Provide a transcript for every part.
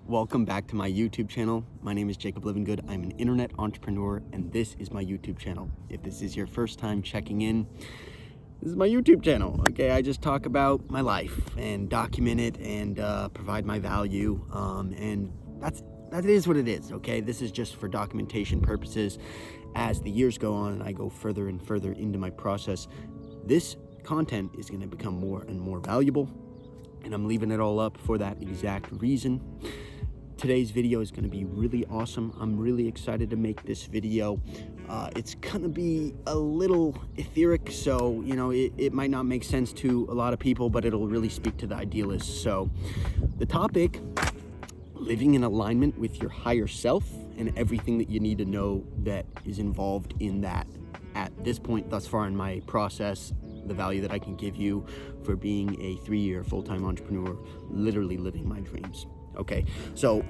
Welcome back to my YouTube channel. My name is Jacob Livingood. I'm an internet entrepreneur, and this is my YouTube channel. If this is your first time checking in, this is my YouTube channel. Okay, I just talk about my life and document it and provide my value. And that is what it is. Okay, this is just for documentation purposes. As the years go on and I go further and further into my process, this content is going to become more and more valuable. And I'm leaving it all up for that exact reason. Today's video is going to be really awesome. I'm really excited to make this video. It's going to be a little etheric, so it might not make sense to a lot of people, but it'll really speak to the idealists. So the topic: living in alignment with your higher self and everything that you need to know that is involved in that. At this point thus far in my process, the value that I can give you for being a 3-year full-time entrepreneur, literally living my dreams. Okay, so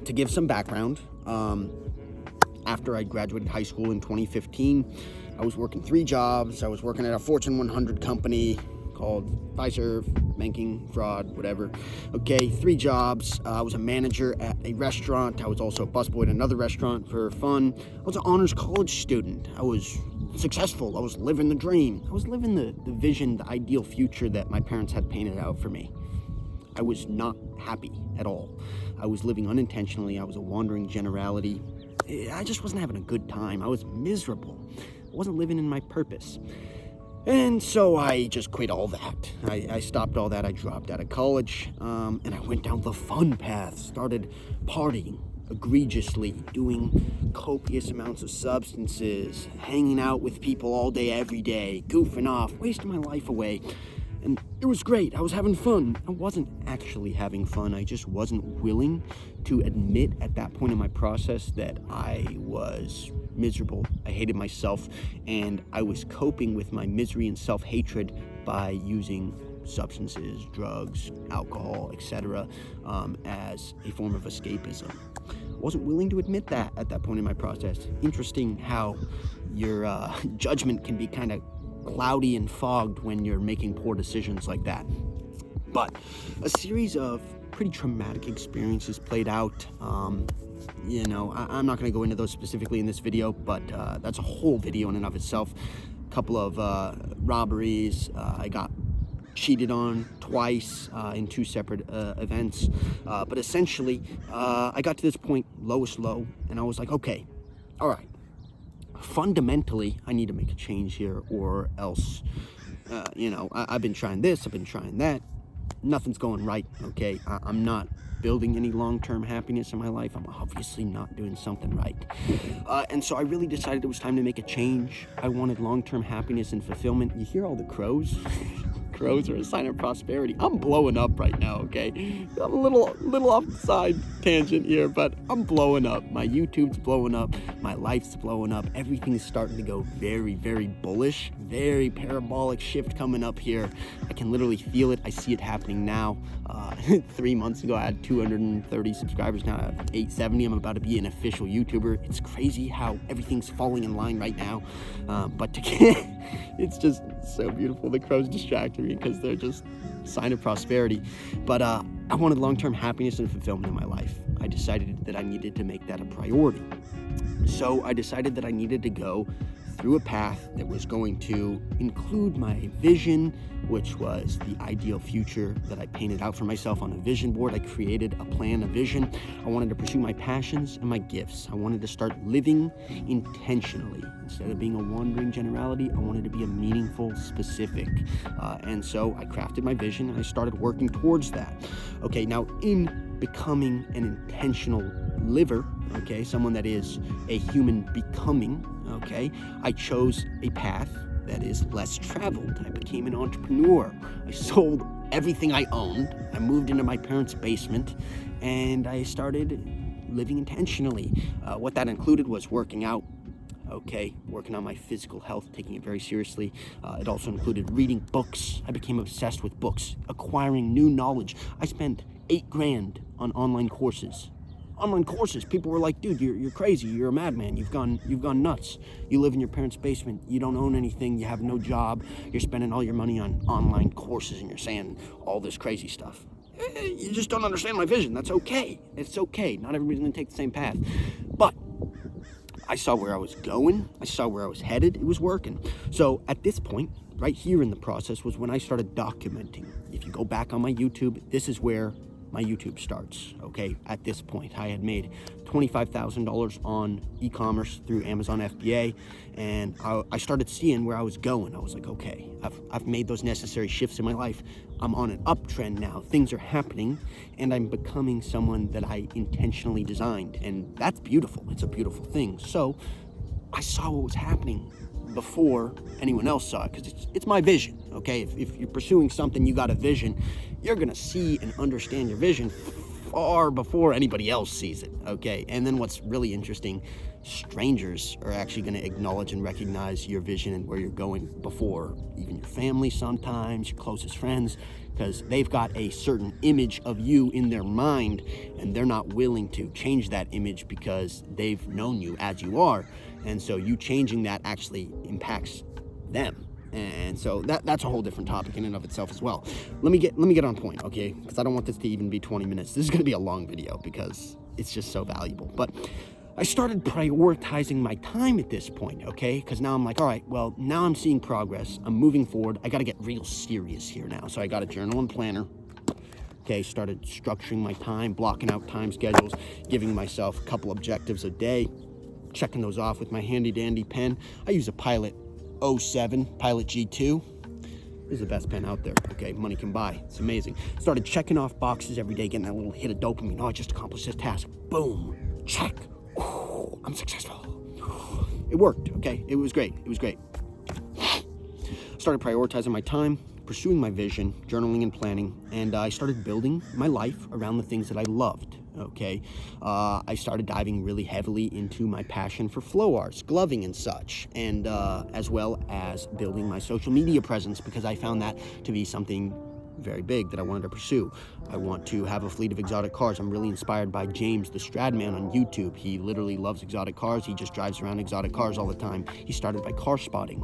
to give some background, after I graduated high school in 2015, I was working 3 jobs. I was working at a Fortune 100 company called Fiserv, banking, fraud, whatever. Okay, 3 jobs. I was a manager at a restaurant. I was also a busboy at another restaurant for fun. I was an honors college student. I was successful. I was living the dream. I was living the vision, the ideal future that my parents had painted out for me. I was not happy at all. I was living unintentionally. I was a wandering generality. I just wasn't having a good time. I was miserable. I wasn't living in my purpose. And so I just quit all that. I stopped all that. I dropped out of college, and I went down the fun path, started partying egregiously, doing copious amounts of substances, hanging out with people all day, every day, goofing off, wasting my life away. And it was great. I was having fun. I wasn't actually having fun. I just wasn't willing to admit at that point in my process that I was miserable. I hated myself, and I was coping with my misery and self-hatred by using substances, drugs, alcohol, etc., as a form of escapism. I wasn't willing to admit that at that point in my process. Interesting how your judgment can be kind of cloudy and fogged when you're making poor decisions like that. But a series of pretty traumatic experiences played out. I'm not going to go into those specifically in this video, but that's a whole video in and of itself. A couple of robberies. I got cheated on twice in 2 separate events. But essentially, I got to this point, lowest low, and I was like, okay, all right. Fundamentally, I need to make a change here, or else, I've been trying this, I've been trying that. Nothing's going right, okay? I'm not building any long-term happiness in my life. I'm obviously not doing something right. And so I really decided it was time to make a change. I wanted long-term happiness and fulfillment. You hear all the crows? Crows are a sign of prosperity. I'm blowing up right now, okay? I'm a little off the side tangent here, but I'm blowing up. My YouTube's blowing up. My life's blowing up. Everything's starting to go very, very bullish. Very parabolic shift coming up here. I can literally feel it. I see it happening now. 3 months ago, I had 230 subscribers. Now I have 870. I'm about to be an official YouTuber. It's crazy how everything's falling in line right now. It's just so beautiful. The crows distract me because they're just a sign of prosperity. But I wanted long-term happiness and fulfillment in my life. I decided that I needed to make that a priority. So I decided that I needed to go through a path that was going to include my vision, which was the ideal future that I painted out for myself on a vision board. I created a plan, a vision. I wanted to pursue my passions and my gifts. I wanted to start living intentionally. Instead of being a wandering generality, I wanted to be a meaningful, specific. And so I crafted my vision and I started working towards that. Okay, now in becoming an intentional liver, okay, someone that is a human becoming, okay, I chose a path that is less traveled. I became an entrepreneur. I sold everything I owned. I moved into my parents' basement, and I started living intentionally. What that included was working out, okay, working on my physical health, taking it very seriously. It also included reading books. I became obsessed with books, acquiring new knowledge. I spent $8,000 on online courses. People were like, dude, you're crazy. You're a madman. You've gone nuts. You live in your parents' basement. You don't own anything. You have no job. You're spending all your money on online courses, and you're saying all this crazy stuff. You just don't understand my vision. That's okay. It's okay. Not everybody's going to take the same path. But I saw where I was going. I saw where I was headed. It was working. So at this point, right here in the process, was when I started documenting. If you go back on my YouTube, this is where my YouTube starts, okay? At this point, I had made $25,000 on e-commerce through Amazon FBA, and I started seeing where I was going. I was like, okay, I've made those necessary shifts in my life. I'm on an uptrend now. Things are happening, and I'm becoming someone that I intentionally designed, and that's beautiful. It's a beautiful thing. So I saw what was happening before anyone else saw it, because it's my vision, okay? If you're pursuing something, you got a vision, you're gonna see and understand your vision far before anybody else sees it, okay? And then what's really interesting, strangers are actually gonna acknowledge and recognize your vision and where you're going before even your family sometimes, your closest friends, because they've got a certain image of you in their mind, and they're not willing to change that image because they've known you as you are. And so you changing that actually impacts them. And so that's a whole different topic in and of itself as well. Let me get on point, okay? Because I don't want this to even be 20 minutes. This is going to be a long video because it's just so valuable. But I started prioritizing my time at this point, okay? Because now I'm like, all right, well, now I'm seeing progress. I'm moving forward. I got to get real serious here now. So I got a journal and planner. Okay, started structuring my time, blocking out time schedules, giving myself a couple objectives a day, checking those off with my handy dandy pen. I use a Pilot 07, Pilot G2. This is the best pen out there, okay? Money can buy. It's amazing. Started checking off boxes every day, getting that little hit of dopamine. Oh, I just accomplished this task. Boom. Check. Ooh, I'm successful. It worked, okay? It was great. It was great. Started prioritizing my time, pursuing my vision, journaling and planning, and I started building my life around the things that I loved. Okay, I started diving really heavily into my passion for flow arts, gloving and such, and as well as building my social media presence, because I found that to be something very big that I wanted to pursue. I want to have a fleet of exotic cars. I'm really inspired by James, the Stradman on YouTube. He literally loves exotic cars. He just drives around exotic cars all the time. He started by car spotting,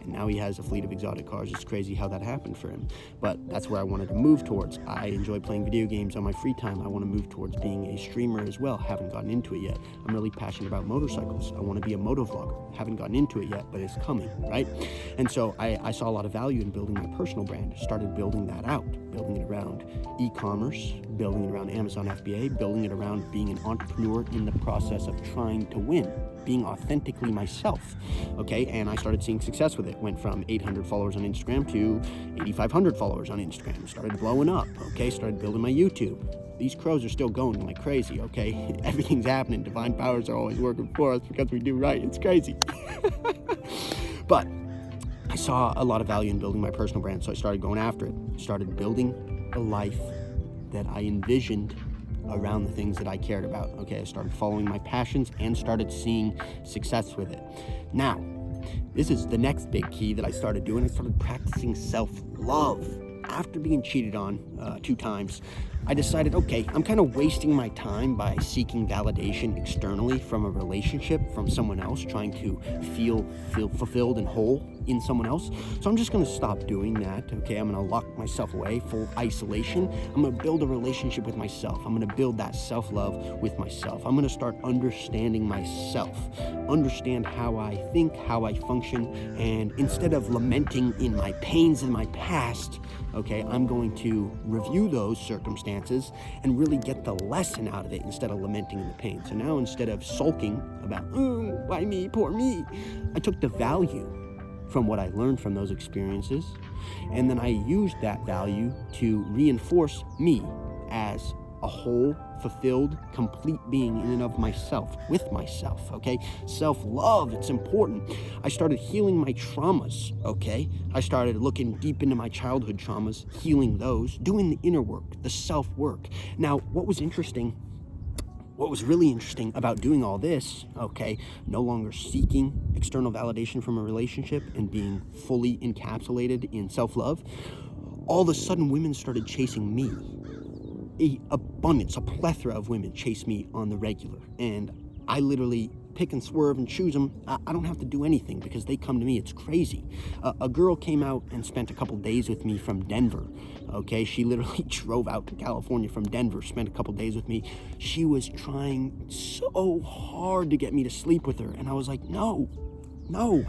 and now he has a fleet of exotic cars. It's crazy how that happened for him, but that's where I wanted to move towards. I enjoy playing video games on my free time. I want to move towards being a streamer as well. Haven't gotten into it yet. I'm really passionate about motorcycles. I want to be a motovlogger. Haven't gotten into it yet, but it's coming, right? And so I saw a lot of value in building my personal brand. Started building that out, building it around e-commerce, building it around Amazon FBA, building it around being an entrepreneur in the process of trying to win, being authentically myself, okay? And I started seeing success with it. Went from 800 followers on Instagram to 8,500 followers on Instagram. Started blowing up, okay? Started building my YouTube. These crows are still going like crazy, okay? Everything's happening. Divine powers are always working for us because we do right. It's crazy. But I saw a lot of value in building my personal brand, so I started going after it. Started building a life that I envisioned around the things that I cared about. Okay, I started following my passions and started seeing success with it. Now, this is the next big key that I started doing. I started practicing self-love. After being cheated on 2 times, I decided, okay, I'm kind of wasting my time by seeking validation externally from a relationship, from someone else, trying to feel fulfilled and whole in someone else. So I'm just going to stop doing that, okay? I'm going to lock myself away, full isolation. I'm going to build a relationship with myself. I'm going to build that self-love with myself. I'm going to start understanding myself, understand how I think, how I function, and instead of lamenting in my pains in my past, okay, I'm going to review those circumstances and really get the lesson out of it instead of lamenting in the pain. So now instead of sulking about, oh, why me, poor me, I took the value from what I learned from those experiences, and then I used that value to reinforce me as a whole, fulfilled, complete being in and of myself, with myself, okay? Self-love, it's important. I started healing my traumas, okay? I started looking deep into my childhood traumas, healing those, doing the inner work, the self-work. Now, what was really interesting about doing all this, okay, no longer seeking external validation from a relationship and being fully encapsulated in self-love, all of a sudden women started chasing me. A plethora of women chase me on the regular, and I literally pick and swerve and choose them, I don't have to do anything because they come to me. It's crazy. A girl came out and spent a couple days with me from Denver. Okay, she literally drove out to California from Denver, spent a couple days with me. She was trying so hard to get me to sleep with her, and I was like, no,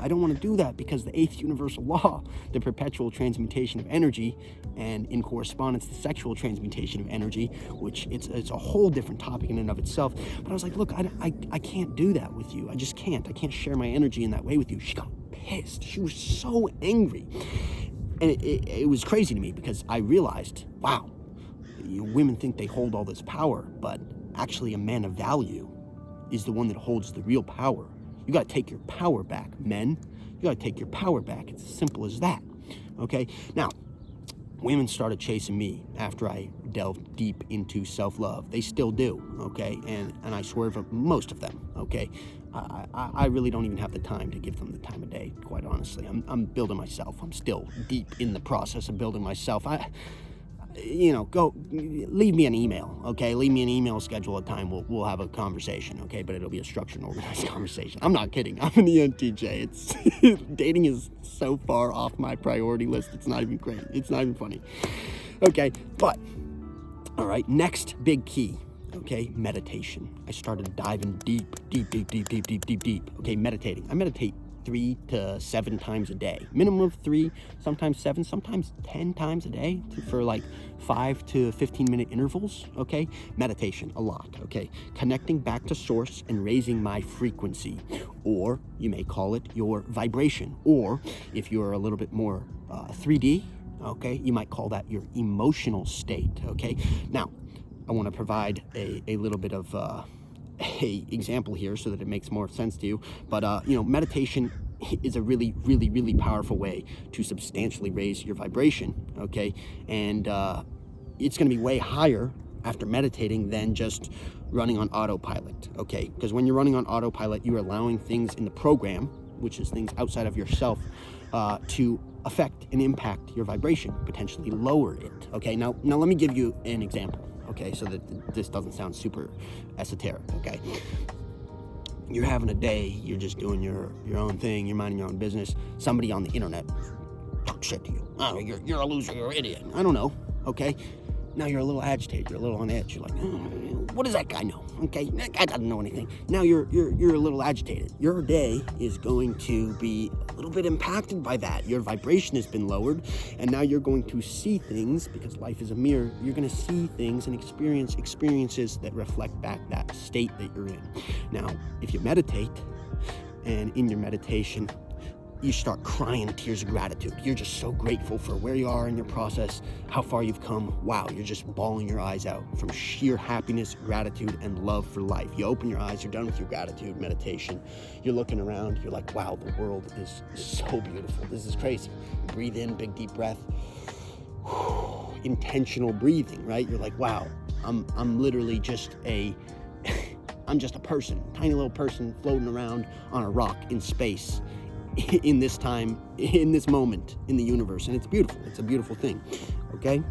I don't want to do that, because the eighth universal law, the perpetual transmutation of energy, and in correspondence, the sexual transmutation of energy, which it's a whole different topic in and of itself. But I was like, look, I can't do that with you. I just can't. I can't share my energy in that way with you. She got pissed. She was so angry. And it was crazy to me, because I realized, wow, women think they hold all this power, but actually a man of value is the one that holds the real power. You got to take your power back, men. You got to take your power back. It's as simple as that, okay? Now, women started chasing me after I delved deep into self-love. They still do, okay? And I swerve at most of them, okay? I really don't even have the time to give them the time of day, quite honestly. I'm building myself. I'm still deep in the process of building myself. Go leave me an email, okay? Leave me an email, schedule a time. We'll have a conversation, okay? But it'll be a structured and organized conversation. I'm not kidding. I'm an ENTJ. Dating is so far off my priority list. It's not even great. It's not even funny. Okay, but all right, next big key. Okay, meditation. I started diving deep. Okay, meditating. I meditate 3 to 7 times a day. Minimum of 3, sometimes 7, sometimes 10 times a day for like 5 to 15-minute intervals, okay? Meditation, a lot, okay? Connecting back to source and raising my frequency, or you may call it your vibration, or if you're a little bit more 3D, okay, you might call that your emotional state, okay? Now, I want to provide a little bit of a example here so that it makes more sense to you. But meditation is a really powerful way to substantially raise your vibration, okay? And it's going to be way higher after meditating than just running on autopilot, okay? Because when you're running on autopilot, you're allowing things in the program, which is things outside of yourself, to affect and impact your vibration, potentially lower it, okay? Now let me give you an example, okay, so that this doesn't sound super esoteric, okay? You're having a day, you're just doing your own thing, you're minding your own business. Somebody on the internet talks shit to you. Oh, you're a loser, you're an idiot. I don't know, okay? Now you're a little agitated, you're a little on edge. You're like, what does that guy know? Okay, that guy doesn't know anything. Now you're a little agitated. Your day is going to be a little bit impacted by that. Your vibration has been lowered, and now you're going to see things, because life is a mirror. You're going to see things and experience experiences that reflect back that state that you're in. Now, if you meditate, and in your meditation, you start crying tears of gratitude. You're just so grateful for where you are in your process, how far you've come. Wow, you're just bawling your eyes out from sheer happiness, gratitude, and love for life. You open your eyes, you're done with your gratitude meditation. You're looking around, you're like, wow, the world is so beautiful. This is crazy. Breathe in, big deep breath. Intentional breathing, right? You're like, wow, I'm literally just I'm just a person, tiny little person floating around on a rock in space, in this time, in this moment, in the universe. And it's beautiful. It's a beautiful thing, okay?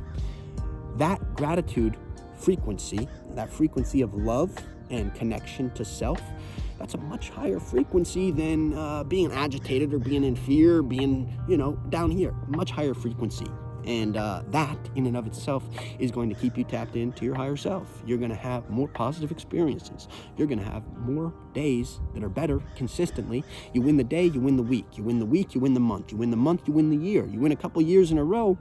That gratitude frequency, that frequency of love and connection to self, that's a much higher frequency than being agitated or being in fear, being, down here. Much higher frequency. And that, in and of itself, is going to keep you tapped into your higher self. You're going to have more positive experiences. You're going to have more days that are better consistently. You win the day, you win the week. You win the week, you win the month. You win the month, you win the year. You win a couple years in a row,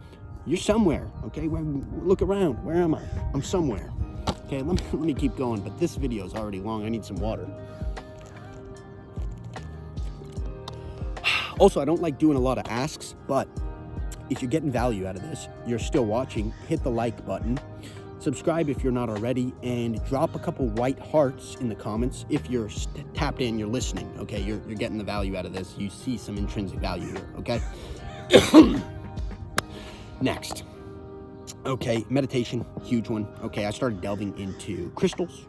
you're somewhere, okay? Look around. Where am I? I'm somewhere. Okay, let me keep going, but this video is already long. I need some water. Also, I don't like doing a lot of asks, but if you're getting value out of this, you're still watching, hit the like button, subscribe if you're not already, and drop a couple white hearts in the comments if you're tapped in, you're listening, okay? You're getting the value out of this. You see some intrinsic value here, okay? Next. Okay, meditation, huge one. Okay, I started delving into crystals,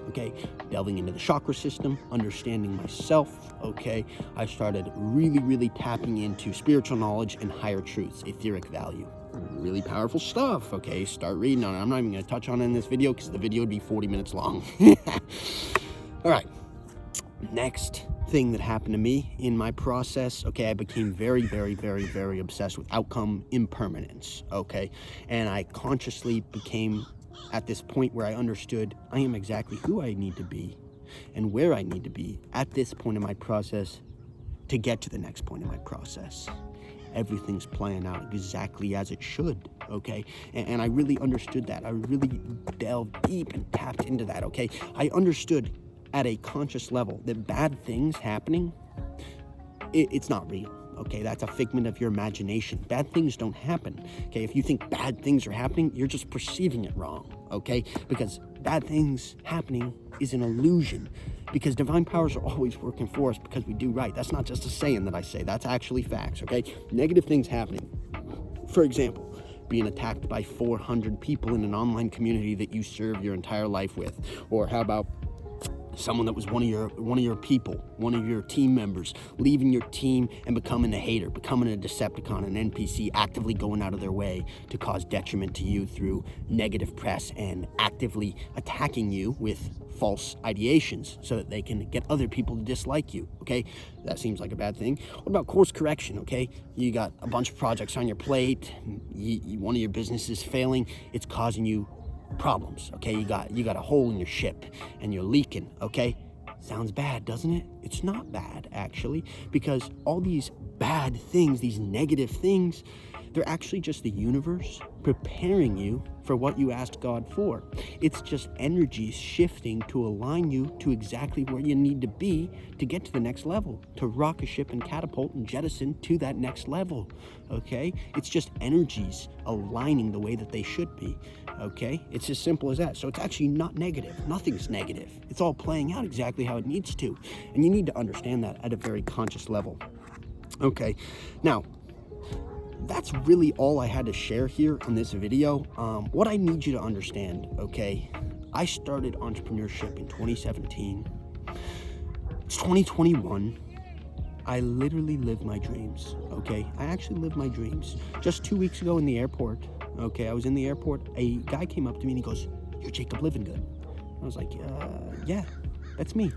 okay, delving into the chakra system, understanding myself, okay. I started really tapping into spiritual knowledge and higher truths, etheric value. Really powerful stuff, okay. Start reading on it. I'm not even going to touch on it in this video because the video would be 40 minutes long. All right. next thing that happened to me in my process, okay, I became very, very, very, very obsessed with outcome impermanence, okay? And I consciously became at this point where I understood I am exactly who I need to be and where I need to be at this point in my process to get to the next point in my process. Everything's playing out exactly as it should, okay? And I really understood that. I really delved deep and tapped into that, okay? I understood at a conscious level that bad things happening, it's not real, okay? That's a figment of your imagination. Bad things don't happen, okay? If you think bad things are happening, you're just perceiving it wrong, okay? Because bad things happening is an illusion, because divine powers are always working for us because we do right. That's not just a saying that I say. That's actually facts, okay? Negative things happening. For example, being attacked by 400 people in an online community that you serve your entire life with. Or how about someone that was one of your people, one of your team members, leaving your team and becoming a hater, becoming a Decepticon, an NPC, actively going out of their way to cause detriment to you through negative press and actively attacking you with false ideations so that they can get other people to dislike you, okay? That seems like a bad thing. What about course correction, okay? You got a bunch of projects on your plate, one of your businesses failing, it's causing you problems, okay? You got a hole in your ship and you're leaking, okay? Sounds bad, doesn't it? It's not bad, actually, because all these bad things, these negative things, they're actually just the universe preparing you for what you asked God for. It's just energies shifting to align you to exactly where you need to be to get to the next level, to rock a ship and catapult and jettison to that next level, okay? It's just energies aligning the way that they should be, okay? It's as simple as that. So it's actually not negative. Nothing's negative. It's all playing out exactly how it needs to. And you need to understand that at a very conscious level. Okay, now, that's really all I had to share here on this video. What I need you to understand, okay, I started entrepreneurship in 2017. It's 2021. I literally live my dreams, okay? I actually live my dreams. Just 2 weeks ago in the airport, okay, I was in the airport, a guy came up to me and he goes, "You're Jacob Living Good." I was like, yeah, that's me.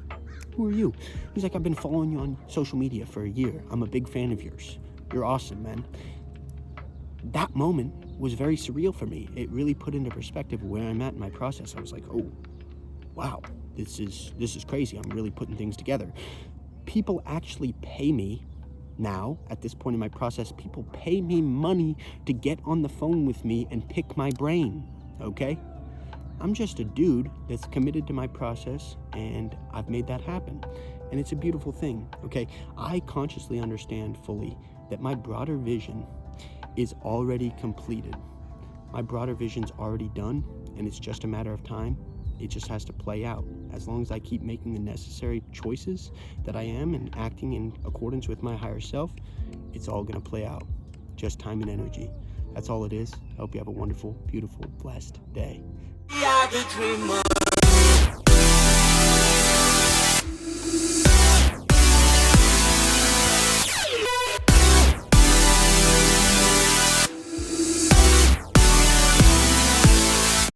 Who are you? He's like, "I've been following you on social media for a year. I'm a big fan of yours. You're awesome, man." That moment was very surreal for me. It really put into perspective where I'm at in my process. I was like, oh, wow, this is crazy. I'm really putting things together. People actually pay me now, at this point in my process, people pay me money to get on the phone with me and pick my brain, okay? I'm just a dude that's committed to my process, and I've made that happen. And it's a beautiful thing, okay? I consciously understand fully that my broader vision is already completed. My broader vision's already done, and it's just a matter of time. It just has to play out. As long as I keep making the necessary choices that I am and acting in accordance with my higher self, it's all gonna play out. Just time and energy. That's all it is. I hope you have a wonderful, beautiful, blessed day.